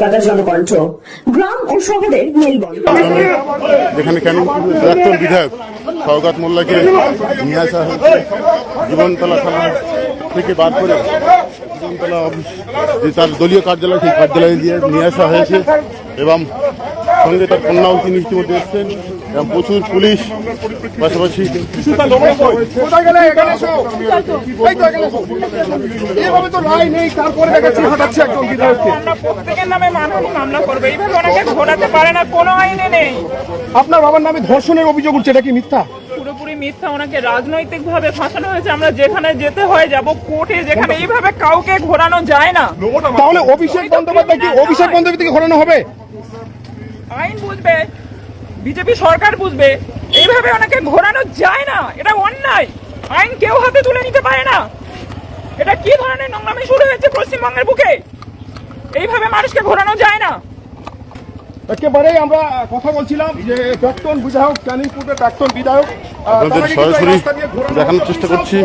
কলকাতার জনকণ্ঠ, গ্রাম ও শহরের মেলবন্ধন। যেখানে কেন প্রাক্তন বিধায়ক শওকত মোল্লাকে নিয়ে আসা হয়েছে জীবনতলা থানা থেকে বার করে জীবনতলা অফিস যে তার দলীয় কার্যালয় সেই কার্যালয়ে নিয়ে আসা হয়েছে এবং সঙ্গে তার কন্যাও তিনি ইতিমধ্যে এসছেন এবং প্রচুর পুলিশ পাশাপাশি আপনার বাবার নামে ধর্ষণের অভিযোগ উঠছে, এটা কি মিথ্যা? পুরোপুরি মিথ্যা। ওনাকে রাজনৈতিক ভাবে ফাঁসানো হয়েছে। আমরা যেখানে যেতে হয় যাব কোর্টে, যেখানে এইভাবে কাউকে ঘোরানো যায় না। তাহলে অভিষেক বন্দ্যোপাধ্যায়কে ঘোরানো হবে? আইন বুঝবে, বিজেপি সরকার বুঝবে, এইভাবে ওনাকে ঘোরানো যায় না। এটা অন্যায়। আইন কেউ হাতে তুলে নিতে পারে না। এটা কি ধরনের নোংরামি শুরু হয়েছে পশ্চিমবঙ্গের বুকে? এইভাবে মানুষকে ঘোরানো যায় না। একেবারেই আমরা কথা বলছিলাম যে প্রাক্তন বিধায়ক, ক্যানিং পূর্বের প্রাক্তন বিধায়ক, আপনাদের সরাসরি দেখানোর চেষ্টা করছি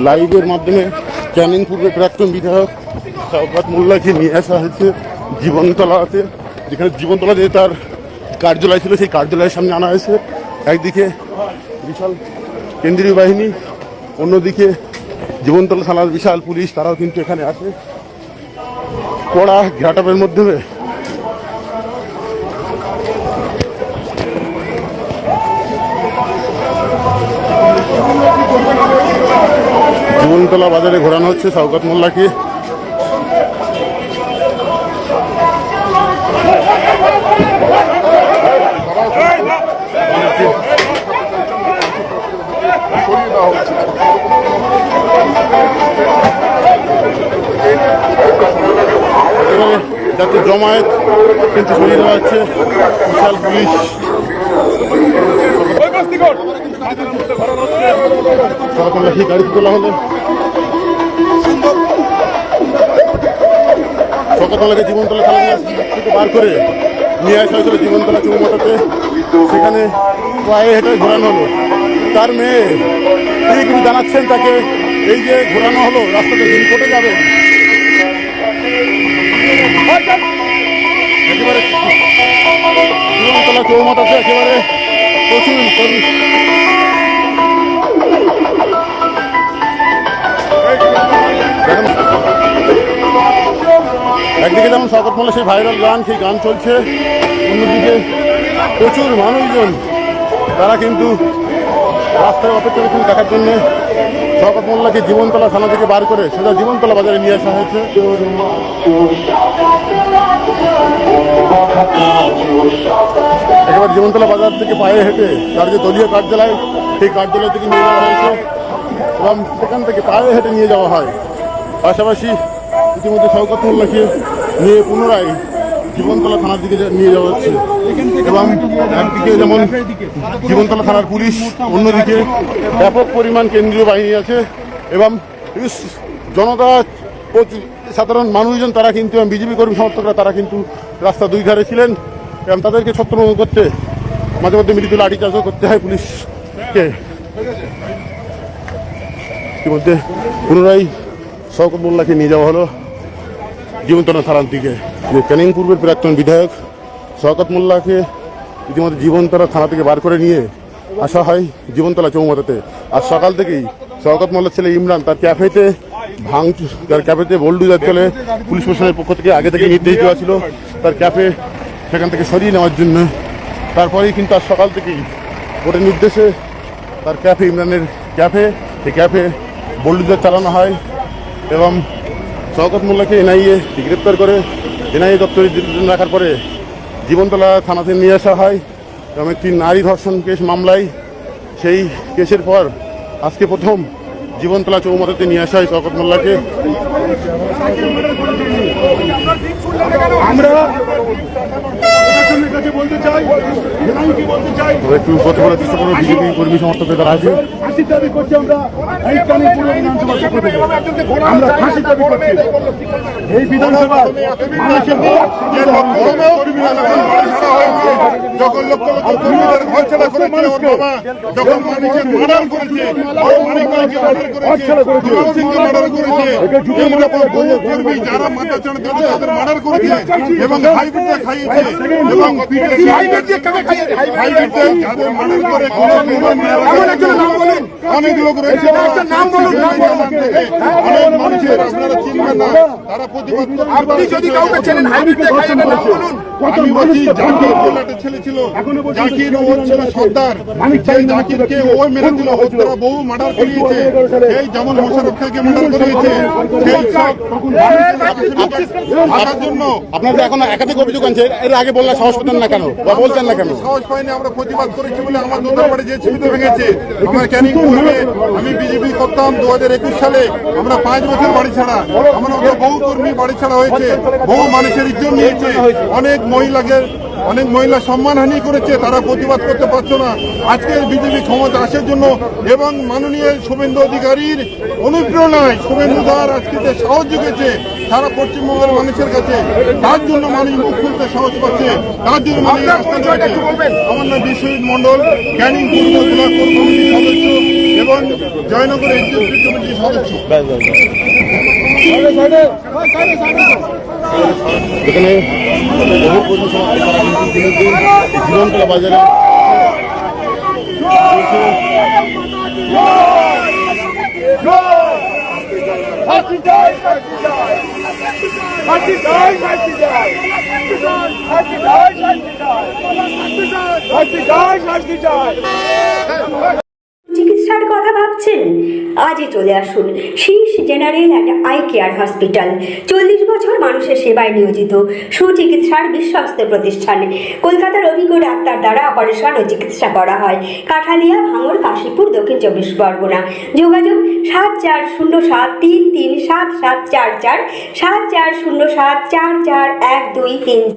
লাইভের মাধ্যমে ক্যানিং পূর্বের প্রাক্তন বিধায়ক শওকত মোল্লাকে নিয়ে আসা হয়েছে জীবনতলাতে, যেখানে জীবনতলাতে তার কার্যালয় ছিল, সেই কার্যালয়ের সামনে আনা হয়েছে। একদিকে বিশাল কেন্দ্রীয় বাহিনী, অন্যদিকে জীবনতলা থানার বিশাল পুলিশ, তারাও কিন্তু এখানে আসে কড়া ঘেরাটাপের মাধ্যমে। জীবনতলা বাজারে ঘোরানো হচ্ছে শওকত মোল্লাকে। যাতে জমায়েত কিন্তু সরিয়ে দেওয়া হচ্ছে বিশাল পুলিশ। শওকত মোল্লাকে গাড়িতে তোলা হলো। শওকত মোল্লাকে জীবনতলা থানা থেকে বার করে নিয়ে আসা হয়েছিল জীবনতলা চৌমাথাতে, সেখানে পায়ে হেঁটে ঘোরানো হলো। তার মেয়ে তিনি কিন্তু জানাচ্ছেন তাকে এই যে ঘোরানো হলো রাস্তাতে দিন কোটে যাবে। একেবারে জীবনতলা চৌমাথাতে একেবারে প্রচুর একদিকে যেমন শওকত মোল্লা সেই ভাইরাল গান, সেই গান চলছে, অন্যদিকে প্রচুর মানুষজন তারা কিন্তু রাস্তায় অপেক্ষা করছেন দেখার জন্য শওকত মোল্লাকে জীবনতলা থানা থেকে বার করে সোজা জীবনতলা বাজারে নিয়ে আসা হয়েছে। একেবারে জীবনতলা বাজার থেকে পায়ে হেঁটে তার যে দলীয় কার্যালয়, সেই কার্যালয় থেকে নিয়ে যাওয়া হয়েছে এবং সেখান থেকে পায়ে হেঁটে নিয়ে যাওয়া হয়। পাশাপাশি ইতিমধ্যে শওকত মোল্লাকে নিয়ে পুনরায় জীবনতলা থানার দিকে নিয়ে যাওয়া হচ্ছে এবং একদিকে যেমন জীবনতলা থানার পুলিশ, অন্যদিকে ব্যাপক পরিমাণ কেন্দ্রীয় বাহিনী আছে এবং জনতা, সাধারণ মানুষজন তারা কিন্তু বিজেপি কর্মী সমর্থকরা তারা কিন্তু রাস্তা দুই ধারে ছিলেন এবং তাদেরকে ছত্রভঙ্গ করতে মাঝে মধ্যে মৃত্যু লাঠিচার্জও করতে হয় পুলিশকে। ইতিমধ্যে পুনরায় শওকত মোল্লাকে নিয়ে যাওয়া হলো জীবনতলা থানার দিকে। ক্যানিং পূর্বের প্রাক্তন বিধায়ক শওকত মোল্লাকে ইতিমধ্যে জীবনতলা থানা থেকে বার করে নিয়ে আসা হয় জীবনতলা চৌমাথাতে। আর সকাল থেকেই শওকত মোল্লার ছেলে ইমরান তার ক্যাফেতে তার ক্যাফেতে বোল্ডুজার চলে পুলিশ প্রশাসনের পক্ষ থেকে আগে থেকে নির্দেশ দেওয়া ছিল তার ক্যাফে সেখান থেকে সরিয়ে নেওয়ার জন্য। তারপরেই কিন্তু আজ সকাল থেকেই কোর্টের নির্দেশে তার ক্যাফে, ইমরানের ক্যাফে, সেই ক্যাফে বোল্ডুজার চালানো হয় এবং শওকত মোল্লাকে এনআইএ গ্রেপ্তার করে এনআইএ দপ্তরে রাখার পরে জীবনতলা থানাতে নিয়ে আসা হয় এবং একটি নারী ধর্ষণ কেস মামলায় সেই কেসের পর আজকে প্রথম জীবনতলা চৌমাথাতে নিয়ে আসা হয় শওকত মোল্লাকে। আমরা কাছে বলতে চাই, আমি কি বলতে চাই, একটু কথা বলার চেষ্টা করবো বিজেপি কর্মী সমর্থকদের যারা আছে। ফাঁসির দাবি করছি আমরা এই ক্যানিং পূর্ব বিধানসভা পক্ষ থেকে। আমরা ফাঁসির দাবি করছি। এই বিধানসভা মানুষের যখন লক্ষ লক্ষ কর্মীদের ঘর ছাড়া করেছে ওর বাবা, যখন মানুষের মার্ডার করেছে, মার্ডার করেছে, এইরকম বহু কর্মী যারা মাথা চাড়া তাদের মার্ডার করেছে এবং হাইব্রিডে খাইয়েছে এবং হাইব্রিডে যাদের মার্ডার করে অনেক লোক রয়েছে, অনেক মানুষের আপনারা চিনবেন না, তারা প্রতিবাদ আপনি যদি কাউকে চেনেন হাইব্রিডে খাইয়ে নাম বলুন। আমি বলছি জাকির বলে একটা ছেলে ছিল, জাকির ওর ছিল সর্দার, সেই জাকিরকে ওই মেরে দিল, ওর দ্বারা বহু মার্ডার করিয়েছে, সেই যেমন মোশাররফ খানকে মার্ডার করিয়েছে, সেই সব থাকার জন্য আপনাদের এখন একাধিক অভিযোগ আনছে, এর আগে বললে সাহস পেতেন না কেন বা বলতেন না কেন? সাহস পাইনি, আমরা প্রতিবাদ করেছি বলে আমার দোকান বাড়ি যে ছবিতে ভেঙেছে। আমার ক্যানিং পূর্বে আমি বিজেপি করতাম 2021 সালে, আমরা 5 বছর বাড়ি ছাড়া, আমার মতো বহু কর্মী বাড়ি ছাড়া হয়েছে, বহু মানুষের ইজ্জত নিয়েছে, অনেক মহিলা সম্মানহানি করেছে, তারা প্রতিবাদ করতে পারছো না। আজকে বিজেপি ক্ষমতা আসার জন্য এবং মাননীয় শুভেন্দু অধিকারীর অনুপ্রেরণায় শুভেন্দু দার আজকে যে সাহস জুগেছে সারা পশ্চিমবঙ্গের মানুষের কাছে, তার জন্য মানুষ মুখ খুলতে সাহস পাচ্ছে, তার জন্য মানুষ রাস্তা চাইছে। আমার নাম বিশ্বজিৎ মন্ডল, ক্যানিং পূর্ব জেলা কোর কমিটির সদস্য এবং জয়নগর এক্সিকিউটিভ কমিটির সদস্য। এখানে বহু কর্মী সমর্থক তারা কিন্তু দিনের দিন এই জীবনতলা বাজারে চিকিৎসার কথা ভাবছেন? আজই চলে আসুন শীর্ষ general and eye care hospital. 40 বছর মানুষের সেবায় নিয়োজিত সুচিকিৎসার বিশ্বস্ত প্রতিষ্ঠান। কলকাতার অভিজ্ঞ ডাক্তার দ্বারা অপারেশন ও চিকিৎসা করা হয়। কাঠালিয়া, ভাঙড়, কাশীপুর, দক্ষিণ 24 পরগনা। যোগাযোগ 7407337744, 7407441234।